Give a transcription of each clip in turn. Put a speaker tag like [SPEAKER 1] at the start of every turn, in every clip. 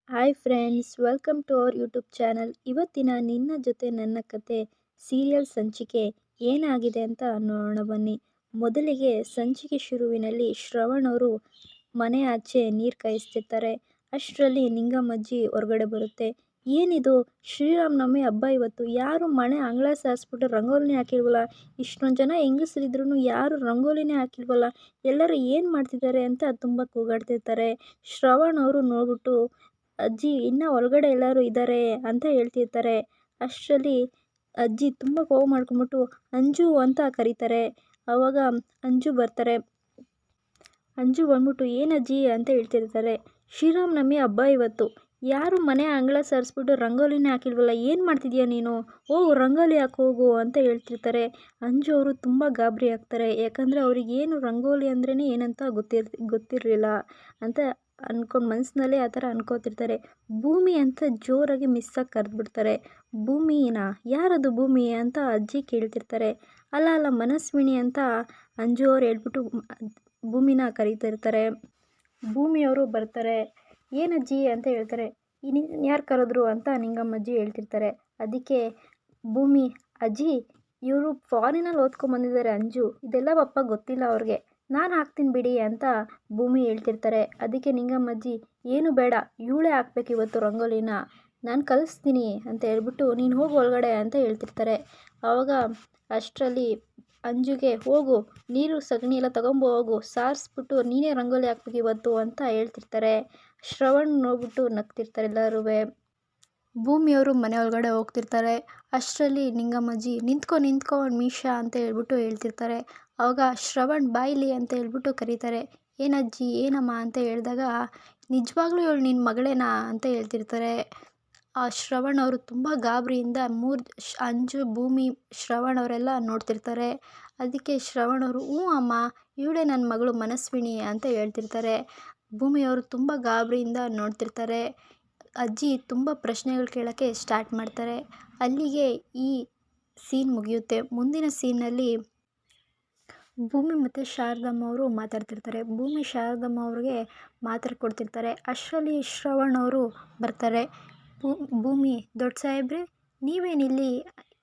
[SPEAKER 1] Hi friends, welcome to our YouTube channel. ಇವತ್ತಿನ ನಿನ್ನ ಜೊತೆ ನನ್ನ ಕತೆ ಸೀರಿಯಲ್ ಸಂಚಿಕೆ ಏನಾಗಿದೆ ಅಂತ ನೋಡೋಣ ಬನ್ನಿ. ಮೊದಲಿಗೆ ಸಂಚಿಕೆ ಶುರುವಿನಲ್ಲಿ ಶ್ರವಣ್ ಅವರು ಮನೆ ಆಚೆ ನೀರು ಕಾಯಿಸ್ತಿರ್ತಾರೆ. ಅಷ್ಟರಲ್ಲಿ ನಿಂಗಮ್ಮಜ್ಜಿ ಹೊರಗಡೆ ಬರುತ್ತೆ. ಏನಿದು, ಶ್ರೀರಾಮನವಮಿ ಹಬ್ಬ ಇವತ್ತು, ಯಾರು ಮನೆ ಅಂಗಳ ಸಾರಿಸ್ಬಿಟ್ಟು ರಂಗೋಲಿನೇ ಹಾಕಿಲ್ವಲ್ಲ, ಇಷ್ಟೊಂದು ಜನ ಹೆಂಗಸರಿದ್ರು ಯಾರು ರಂಗೋಲಿನೇ ಹಾಕಿಲ್ವಲ್ಲ, ಎಲ್ಲರೂ ಏನು ಮಾಡ್ತಿದ್ದಾರೆ ಅಂತ ತುಂಬ ಕೂಗಾಡ್ತಿರ್ತಾರೆ. ಶ್ರವಣ್ ಅವರು ನೋಡ್ಬಿಟ್ಟು ಅಜ್ಜಿ ಇನ್ನೂ ಒಳಗಡೆ ಎಲ್ಲರೂ ಇದ್ದಾರೆ ಅಂತ ಹೇಳ್ತಿರ್ತಾರೆ. ಅಷ್ಟರಲ್ಲಿ ಅಜ್ಜಿ ತುಂಬ ಕೋಪ ಮಾಡ್ಕೊಂಬಿಟ್ಟು ಅಂಜು ಅಂತ ಕರೀತಾರೆ. ಆವಾಗ ಅಂಜು ಬರ್ತಾರೆ. ಅಂಜು ಬಂದ್ಬಿಟ್ಟು ಏನಜ್ಜಿ ಅಂತ ಹೇಳ್ತಿರ್ತಾರೆ. ಶ್ರೀರಾಮನವಮಿ ಹಬ್ಬ ಇವತ್ತು, ಯಾರು ಮನೆ ಅಂಗಳ ಸಾರಿಸ್ಬಿಟ್ಟು ರಂಗೋಲಿನೇ ಹಾಕಿಲ್ವಲ್ಲ, ಏನು ಮಾಡ್ತಿದ್ಯಾ ನೀನು, ಹೋಗು ರಂಗೋಲಿ ಹಾಕಿ ಹೋಗು ಅಂತ ಹೇಳ್ತಿರ್ತಾರೆ. ಅಂಜು ಅವರು ತುಂಬ ಗಾಬರಿ ಆಗ್ತಾರೆ. ಯಾಕಂದರೆ ಅವ್ರಿಗೇನು ರಂಗೋಲಿ ಅಂದ್ರೇ ಏನಂತ ಗೊತ್ತಿರಲಿಲ್ಲ ಅಂತ ಅಂದ್ಕೊಂಡು ಮನಸ್ಸಿನಲ್ಲೇ ಆ ಥರ ಅನ್ಕೋತಿರ್ತಾರೆ. ಭೂಮಿ ಅಂತ ಜೋರಾಗಿ ಮಿಸ್ಸಾಗಿ ಕರೆದ್ಬಿಡ್ತಾರೆ. ಭೂಮಿನಾ, ಯಾರದು ಭೂಮಿ ಅಂತ ಅಜ್ಜಿ ಕೇಳ್ತಿರ್ತಾರೆ. ಅಲ್ಲ ಅಲ್ಲ ಮನಸ್ವಿನಿ ಅಂತ ಅಂಜು ಅವ್ರು ಹೇಳ್ಬಿಟ್ಟು ಭೂಮಿನ ಕರೀತಿರ್ತಾರೆ. ಭೂಮಿಯವರು ಬರ್ತಾರೆ. ಏನಜ್ಜಿ ಅಂತ ಹೇಳ್ತಾರೆ. ಯಾರು ಕರೆದ್ರು ಅಂತ ನಿಂಗಮ್ಮಜ್ಜಿ ಹೇಳ್ತಿರ್ತಾರೆ. ಅದಕ್ಕೆ ಭೂಮಿ, ಅಜ್ಜಿ ಇವರು ಫಾರಿನಲ್ಲಿ ಓದ್ಕೊಂಬಂದಿದ್ದಾರೆ ಅಂಜು, ಇದೆಲ್ಲ ಪಪ್ಪ ಗೊತ್ತಿಲ್ಲ ಅವ್ರಿಗೆ, ನಾನು ಹಾಕ್ತೀನಿ ಬಿಡಿ ಅಂತ ಭೂಮಿ ಹೇಳ್ತಿರ್ತಾರೆ. ಅದಕ್ಕೆ ನಿಂಗಮ್ಮಜ್ಜಿ ಏನು ಬೇಡ, ಇವಳೇ ಹಾಕ್ಬೇಕು ಇವತ್ತು ರಂಗೋಲಿನ, ನಾನು ಕಲಿಸ್ತೀನಿ ಅಂತ ಹೇಳ್ಬಿಟ್ಟು ನೀನು ಹೋಗು ಒಳಗಡೆ ಅಂತ ಹೇಳ್ತಿರ್ತಾರೆ. ಆವಾಗ ಅಷ್ಟರಲ್ಲಿ ಅಂಜುಗೆ ಹೋಗು ನೀರು ಸಗಣಿ ಎಲ್ಲ ಹೋಗು ಸಾರಿಸ್ಬಿಟ್ಟು ನೀನೇ ರಂಗೋಲಿ ಹಾಕ್ಬೇಕು ಇವತ್ತು ಅಂತ ಹೇಳ್ತಿರ್ತಾರೆ. ಶ್ರವಣ್ ನೋಡ್ಬಿಟ್ಟು ನಗ್ತಿರ್ತಾರೆ ಎಲ್ಲರೂ. ಭೂಮಿಯವರು ಮನೆ ಒಳಗಡೆ ಹೋಗ್ತಿರ್ತಾರೆ. ಅಷ್ಟರಲ್ಲಿ ನಿಂಗಮ್ಮಜ್ಜಿ ನಿಂತ್ಕೊ ಮೀಶಾ ಅಂತ ಹೇಳ್ಬಿಟ್ಟು ಹೇಳ್ತಿರ್ತಾರೆ. ಆವಾಗ ಶ್ರವಣ್ ಬಾಯಿಲಿ ಅಂತ ಹೇಳ್ಬಿಟ್ಟು ಕರೀತಾರೆ. ಏನಜ್ಜಿ ಏನಮ್ಮ ಅಂತ ಹೇಳಿದಾಗ ನಿಜವಾಗ್ಲೂ ಇವಳು ನಿನ್ನ ಮಗಳೇನಾ ಅಂತ ಹೇಳ್ತಿರ್ತಾರೆ. ಆ ಶ್ರವಣ್ ಅವರು ತುಂಬ ಗಾಬರಿಯಿಂದ ಅಂಜು, ಭೂಮಿ, ಶ್ರವಣ್ ಅವರೆಲ್ಲ ನೋಡ್ತಿರ್ತಾರೆ. ಅದಕ್ಕೆ ಶ್ರವಣ್ ಅವರು ಹ್ಞೂ ಅಮ್ಮ ಇವಳೇ ನನ್ನ ಮಗಳು ಮನಸ್ವಿನಿ ಅಂತ ಹೇಳ್ತಿರ್ತಾರೆ. ಭೂಮಿಯವರು ತುಂಬ ಗಾಬರಿಯಿಂದ ನೋಡ್ತಿರ್ತಾರೆ. ಅಜ್ಜಿ ತುಂಬ ಪ್ರಶ್ನೆಗಳು ಕೇಳೋಕ್ಕೆ ಸ್ಟಾರ್ಟ್ ಮಾಡ್ತಾರೆ. ಅಲ್ಲಿಗೆ ಈ ಸೀನ್ ಮುಗಿಯುತ್ತೆ. ಮುಂದಿನ ಸೀನಲ್ಲಿ ಭೂಮಿ ಮತ್ತು ಶಾರದಮ್ಮ ಅವರು ಮಾತಾಡ್ತಿರ್ತಾರೆ. ಭೂಮಿ ಶಾರದಮ್ಮ ಅವ್ರಿಗೆ ಮಾತ್ರೆ ಕೊಡ್ತಿರ್ತಾರೆ. ಅಷ್ಟರಲ್ಲಿ ಶ್ರವಣ್ ಅವರು ಬರ್ತಾರೆ. ಭೂಮಿ, ದೊಡ್ಡ ಸಾಹೇಬ್ರೆ ನೀವೇನಿಲ್ಲಿ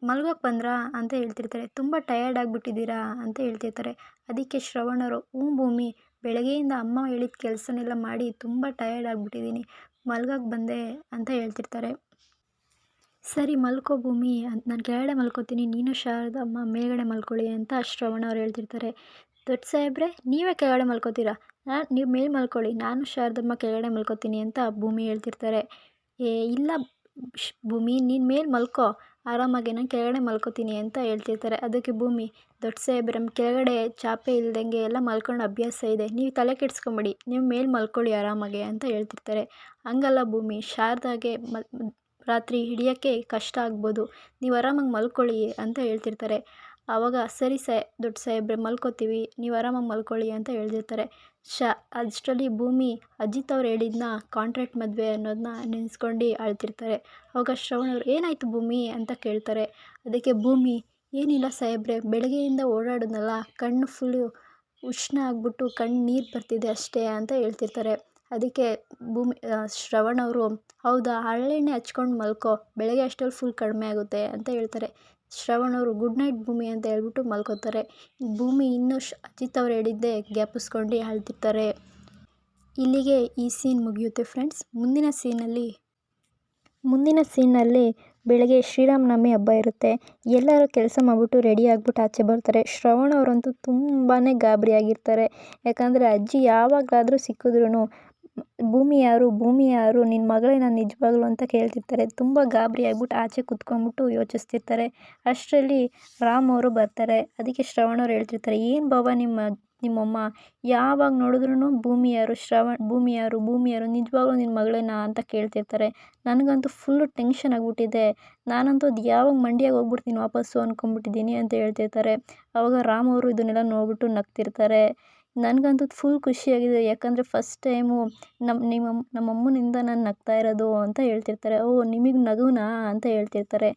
[SPEAKER 1] ಮಲ್ಗೋಕ್ಕೆ ಬಂದ್ರಾ ಅಂತ ಹೇಳ್ತಿರ್ತಾರೆ. ತುಂಬ ಟಯರ್ಡ್ ಆಗಿಬಿಟ್ಟಿದ್ದೀರಾ ಅಂತ ಹೇಳ್ತಿರ್ತಾರೆ. ಅದಕ್ಕೆ ಶ್ರವಣ್ ಅವರು ಹ್ಞೂ ಭೂಮಿ, ಬೆಳಗ್ಗೆಯಿಂದ ಅಮ್ಮ ಹೇಳಿದ ಕೆಲಸನೆಲ್ಲ ಮಾಡಿ ತುಂಬ ಟಯರ್ಡ್ ಆಗಿಬಿಟ್ಟಿದ್ದೀನಿ, ಮಲ್ಗೋಕ್ಕೆ ಬಂದೆ ಅಂತ ಹೇಳ್ತಿರ್ತಾರೆ. ಸರಿ ಮಲ್ಕೋ ಭೂಮಿ, ನಾನು ಕೆಳಗಡೆ ಮಲ್ಕೋತೀನಿ, ನೀನು ಶಾರದಮ್ಮ ಮೇಲ್ಗಡೆ ಮಲ್ಕೊಳ್ಳಿ ಅಂತ ಶ್ರವಣ್ ಅವ್ರು ಹೇಳ್ತಿರ್ತಾರೆ. ದೊಡ್ಡ ಸಾಹೇಬ್ರೆ ನೀವೇ ಕೆಳಗಡೆ ಮಲ್ಕೋತೀರಾ, ನೀವು ಮೇಲೆ ಮಲ್ಕೊಳ್ಳಿ, ನಾನು ಶಾರದಮ್ಮ ಕೆಳಗಡೆ ಮಲ್ಕೋತೀನಿ ಅಂತ ಭೂಮಿ ಹೇಳ್ತಿರ್ತಾರೆ. ಇಲ್ಲ ಭೂಮಿ, ನೀನು ಮೇಲೆ ಮಲ್ಕೋ ಆರಾಮಾಗಿ, ನಾನು ಕೆಳಗಡೆ ಮಲ್ಕೋತೀನಿ ಅಂತ ಹೇಳ್ತಿರ್ತಾರೆ. ಅದಕ್ಕೆ ಭೂಮಿ, ದೊಡ್ಡ ಸಾಹೇಬ್ರೆ ನಮ್ಮ ಕೆಳಗಡೆ ಚಾಪೆ ಇಲ್ದಂಗೆ ಎಲ್ಲ ಮಲ್ಕೊಂಡು ಅಭ್ಯಾಸ ಇದೆ, ನೀವು ತಲೆ ಕೆಡಿಸ್ಕೊಂಬೇಡಿ, ನೀವು ಮೇಲೆ ಮಲ್ಕೊಳ್ಳಿ ಆರಾಮಾಗೆ ಅಂತ ಹೇಳ್ತಿರ್ತಾರೆ. ಹಂಗಲ್ಲ ಭೂಮಿ, ಶಾರದಾಗೆ ರಾತ್ರಿ ಹಿಡಿಯೋಕ್ಕೆ ಕಷ್ಟ ಆಗ್ಬೋದು, ನೀವು ಆರಾಮಾಗಿ ಮಲ್ಕೊಳ್ಳಿ ಅಂತ ಹೇಳ್ತಿರ್ತಾರೆ. ಆವಾಗ ಸರಿ ದೊಡ್ಡ ಸಾಹೇಬ್ರೆ ಮಲ್ಕೋತೀವಿ, ನೀವು ಆರಾಮಾಗಿ ಮಲ್ಕೊಳ್ಳಿ ಅಂತ ಹೇಳ್ತಿರ್ತಾರೆ. ಅಷ್ಟರಲ್ಲಿ ಭೂಮಿ ಅಜಿತ್ ಅವ್ರು ಹೇಳಿದ್ನ ಕಾಂಟ್ರಾಕ್ಟ್ ಮದುವೆ ಅನ್ನೋದನ್ನ ನೆನೆಸ್ಕೊಂಡು ಅಳ್ತಿರ್ತಾರೆ. ಆವಾಗ ಶ್ರವಣ್ ಅವ್ರು ಏನಾಯಿತು ಭೂಮಿ ಅಂತ ಕೇಳ್ತಾರೆ. ಅದಕ್ಕೆ ಭೂಮಿ, ಏನಿಲ್ಲ ಸಾಹೇಬ್ರೆ, ಬೆಳಗ್ಗೆಯಿಂದ ಓಡಾಡೋದ್ನಲ್ಲ, ಕಣ್ಣು ಫುಲ್ಲು ಉಷ್ಣ ಆಗ್ಬಿಟ್ಟು ಕಣ್ಣು ನೀರು ಬರ್ತಿದೆ ಅಷ್ಟೇ ಅಂತ ಹೇಳ್ತಿರ್ತಾರೆ. ಅದಕ್ಕೆ ಶ್ರವಣ್ ಅವರು ಹೌದಾ, ಹರಳೆಣ್ಣೆ ಹಚ್ಕೊಂಡು ಮಲ್ಕೋ, ಬೆಳಗ್ಗೆ ಅಷ್ಟರಲ್ಲಿ ಫುಲ್ ಕಡಿಮೆ ಆಗುತ್ತೆ ಅಂತ ಹೇಳ್ತಾರೆ. ಶ್ರವಣ್ ಅವರು ಗುಡ್ ನೈಟ್ ಭೂಮಿ ಅಂತ ಹೇಳ್ಬಿಟ್ಟು ಮಲ್ಕೋತಾರೆ. ಭೂಮಿ ಇನ್ನೂ ಅಜಿತ್ ಅವ್ರು ಹೇಳಿದ್ದೆ ಜ್ಞಾಪಿಸ್ಕೊಂಡು ಅಳ್ತಿರ್ತಾರೆ. ಇಲ್ಲಿಗೆ ಈ ಸೀನ್ ಮುಗಿಯುತ್ತೆ ಫ್ರೆಂಡ್ಸ್. ಮುಂದಿನ ಸೀನಲ್ಲಿ ಬೆಳಗ್ಗೆ ಶ್ರೀರಾಮನವಮಿ ಹಬ್ಬ ಇರುತ್ತೆ. ಎಲ್ಲರೂ ಕೆಲಸ ಮಾಡಿಬಿಟ್ಟು ರೆಡಿ ಆಗಿಬಿಟ್ಟು ಆಚೆ ಬರ್ತಾರೆ. ಶ್ರವಣ್ ಅವರಂತೂ ತುಂಬಾ ಗಾಬರಿ ಆಗಿರ್ತಾರೆ. ಯಾಕಂದರೆ ಅಜ್ಜಿ ಯಾವಾಗಲಾದರೂ ಸಿಕ್ಕಿದ್ರೂ ಭೂಮಿ ಯಾರು ನಿನ್ನ ಮಗಳೇ ನಾನು ನಿಜವಾಗ್ಲೂ ಅಂತ ಕೇಳ್ತಿರ್ತಾರೆ. ತುಂಬ ಗಾಬರಿ ಆಗ್ಬಿಟ್ಟು ಆಚೆ ಕುತ್ಕೊಂಡ್ಬಿಟ್ಟು ಯೋಚಿಸ್ತಿರ್ತಾರೆ. ಅಷ್ಟರಲ್ಲಿ ರಾಮ್ ಅವರು ಬರ್ತಾರೆ. ಅದಕ್ಕೆ ಶ್ರವಣ್ ಅವ್ರು ಹೇಳ್ತಿರ್ತಾರೆ, ಏನು ಬಾಬಾ ನಿಮ್ಮಮ್ಮ ಯಾವಾಗ ನೋಡಿದ್ರೂ ಭೂಮಿ ಯಾರು ನಿಜವಾಗ್ಲೂ ನಿನ್ನ ಮಗಳೇನಾ ಅಂತ ಕೇಳ್ತಿರ್ತಾರೆ. ನನಗಂತೂ ಫುಲ್ಲು ಟೆನ್ಷನ್ ಆಗಿಬಿಟ್ಟಿದೆ, ನಾನಂತೂ ಅದು ಯಾವಾಗ ಮಂಡ್ಯಕ್ಕೆ ಹೋಗ್ಬಿಡ್ತೀನಿ ವಾಪಸ್ಸು ಅಂದ್ಕೊಂಡ್ಬಿಟ್ಟಿದ್ದೀನಿ ಅಂತ ಹೇಳ್ತಿರ್ತಾರೆ. ಆವಾಗ ರಾಮ್ ಅವರು ಇದನ್ನೆಲ್ಲ ನೋಡ್ಬಿಟ್ಟು ನಗ್ತಿರ್ತಾರೆ. ನನಗಂತೂ ಫುಲ್ ಖುಷಿಯಾಗಿದೆ, ಯಾಕಂದರೆ ಫಸ್ಟ್ ಟೈಮು ನಮ್ಮಮ್ಮನಿಂದ ನಾನು ನಗ್ತಾ ಇರೋದು ಅಂತ ಹೇಳ್ತಿರ್ತಾರೆ. ಓ ನಿಮಗೆ ನಗುನಾ ಅಂತ ಹೇಳ್ತಿರ್ತಾರೆ.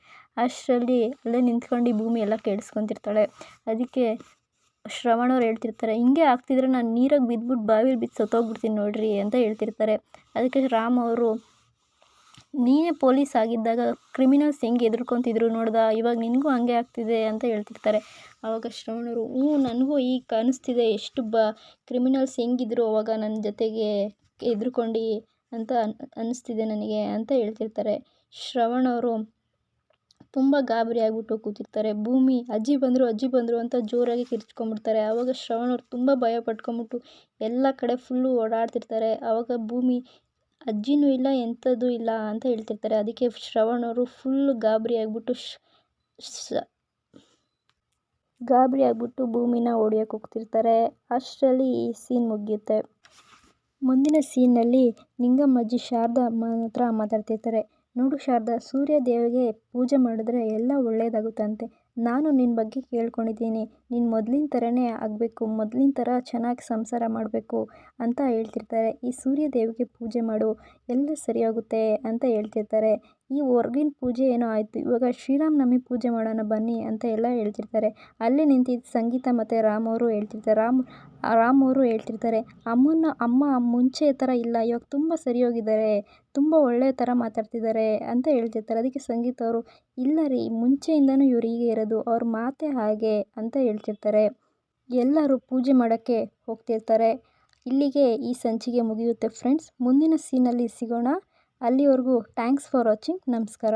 [SPEAKER 1] ಅಷ್ಟರಲ್ಲಿ ಅಲ್ಲೇ ನಿಂತ್ಕೊಂಡು ಭೂಮಿ ಎಲ್ಲ ಕೇಳಿಸ್ಕೊತಿರ್ತಾಳೆ. ಅದಕ್ಕೆ ಶ್ರವಣ್ ಅವ್ರು ಹೇಳ್ತಿರ್ತಾರೆ, ಹಿಂಗೆ ಆಗ್ತಿದ್ರೆ ನಾನು ನೀರಾಗೆ ಬಿದ್ದುಬಿಟ್ಟು ಬಾವಿಲಿ ಬಿದ್ದು ಸತ್ತೋಗ್ಬಿಡ್ತೀನಿ ನೋಡ್ರಿ ಅಂತ ಹೇಳ್ತಿರ್ತಾರೆ. ಅದಕ್ಕೆ ರಾಮ್ ಅವರು ನೀನೇ ಪೊಲೀಸ್ ಆಗಿದ್ದಾಗ ಕ್ರಿಮಿನಲ್ಸ್ ಹೆಂಗೆ ಎದುರ್ಕೊತಿದ್ರು ನೋಡ್ದಾ, ಇವಾಗ ನಿನಗೂ ಹಂಗೆ ಆಗ್ತಿದೆ ಅಂತ ಹೇಳ್ತಿರ್ತಾರೆ. ಆವಾಗ ಶ್ರವಣರು ನನಗೂ ಈಗ ಅನಿಸ್ತಿದೆ ಎಷ್ಟು ಕ್ರಿಮಿನಲ್ಸ್ ಹೆಂಗಿದ್ರು ಅವಾಗ ನನ್ನ ಜೊತೆಗೆ ಎದುರ್ಕೊಂಡು ಅಂತ ಅನ್ನಿಸ್ತಿದೆ ನನಗೆ ಅಂತ ಹೇಳ್ತಿರ್ತಾರೆ. ಶ್ರವಣ್ ಅವರು ತುಂಬ ಗಾಬರಿ ಆಗಿಬಿಟ್ಟು ಕೂತಿರ್ತಾರೆ. ಭೂಮಿ ಅಜ್ಜಿ ಬಂದರು ಅಂತ ಜೋರಾಗಿ ಕಿರ್ಚ್ಕೊಂಡ್ಬಿಡ್ತಾರೆ. ಆವಾಗ ಶ್ರವಣ್ ಅವ್ರು ತುಂಬ ಭಯ ಪಟ್ಕೊಂಬಿಟ್ಟು ಎಲ್ಲ ಕಡೆ ಫುಲ್ಲು ಓಡಾಡ್ತಿರ್ತಾರೆ. ಆವಾಗ ಭೂಮಿ ಅಜ್ಜಿನೂ ಇಲ್ಲ ಎಂಥದ್ದು ಇಲ್ಲ ಅಂತ ಹೇಳ್ತಿರ್ತಾರೆ. ಅದಕ್ಕೆ ಶ್ರವಣ್ ಅವರು ಫುಲ್ಲು ಗಾಬರಿ ಆಗಿಬಿಟ್ಟು ಭೂಮಿನ ಹೊಡಿಯೋಕೆ ಹೋಗ್ತಿರ್ತಾರೆ. ಅಷ್ಟರಲ್ಲಿ ಈ ಸೀನ್ ಮುಗಿಯುತ್ತೆ. ಮುಂದಿನ ಸೀನ್ನಲ್ಲಿ ನಿಂಗಮ್ಮಜ್ಜಿ ಶಾರದಾ ಹತ್ರ ಮಾತಾಡ್ತಿರ್ತಾರೆ. ನೋಡು ಶಾರದಾ, ಸೂರ್ಯ ದೇವಿಗೆ ಪೂಜೆ ಮಾಡಿದ್ರೆ ಎಲ್ಲ ಒಳ್ಳೇದಾಗುತ್ತಂತೆ. ನಾನು ನಿನ್ನ ಬಗ್ಗೆ ಕೇಳ್ಕೊಂಡಿದ್ದೀನಿ. ನೀನು ಮೊದಲಿನ ಥರನೇ ಆಗಬೇಕು, ಮೊದಲಿನ ಥರ ಚೆನ್ನಾಗಿ ಸಂಸಾರ ಮಾಡಬೇಕು ಅಂತ ಹೇಳ್ತಿರ್ತಾರೆ. ಈ ಸೂರ್ಯ ದೇವಿಗೆ ಪೂಜೆ ಮಾಡು, ಎಲ್ಲ ಸರಿಯಾಗುತ್ತೆ ಅಂತ ಹೇಳ್ತಿರ್ತಾರೆ. ಈ ಹೊರ್ಗಿನ ಪೂಜೆ ಏನೋ ಆಯಿತು, ಇವಾಗ ಶ್ರೀರಾಮನವಮಿ ಪೂಜೆ ಮಾಡೋಣ ಬನ್ನಿ ಅಂತ ಎಲ್ಲ ಹೇಳ್ತಿರ್ತಾರೆ. ಅಲ್ಲೇ ನಿಂತಿದ್ದು ಸಂಗೀತ ಮತ್ತು ರಾಮ್ ಅವರು ಹೇಳ್ತಿರ್ತಾರೆ, ಅಮ್ಮ ಮುಂಚೆ ಥರ ಇಲ್ಲ, ಇವಾಗ ತುಂಬ ಸರಿ ಹೋಗಿದ್ದಾರೆ, ತುಂಬ ಒಳ್ಳೆಯ ಥರ ಮಾತಾಡ್ತಿದ್ದಾರೆ ಅಂತ ಹೇಳ್ತಿರ್ತಾರೆ. ಅದಕ್ಕೆ ಸಂಗೀತ ಅವರು, ಇಲ್ಲ ರೀ, ಮುಂಚೆಯಿಂದನೂ ಇವ್ರು ಹೀಗೆ ಇರೋದು, ಅವ್ರ ಮಾತೇ ಹಾಗೆ ಅಂತ ಹೇಳ್ತಿರ್ತಾರೆ. ಎಲ್ಲರೂ ಪೂಜೆ ಮಾಡೋಕ್ಕೆ ಹೋಗ್ತಿರ್ತಾರೆ. ಇಲ್ಲಿಗೆ ಈ ಸಂಚಿಕೆ ಮುಗಿಯುತ್ತೆ ಫ್ರೆಂಡ್ಸ್. ಮುಂದಿನ ಸೀನಲ್ಲಿ ಸಿಗೋಣ. ಅಲ್ಲಿವರೆಗೂ ಥ್ಯಾಂಕ್ಸ್ ಫಾರ್ ವಾಚಿಂಗ್. ನಮಸ್ಕಾರ.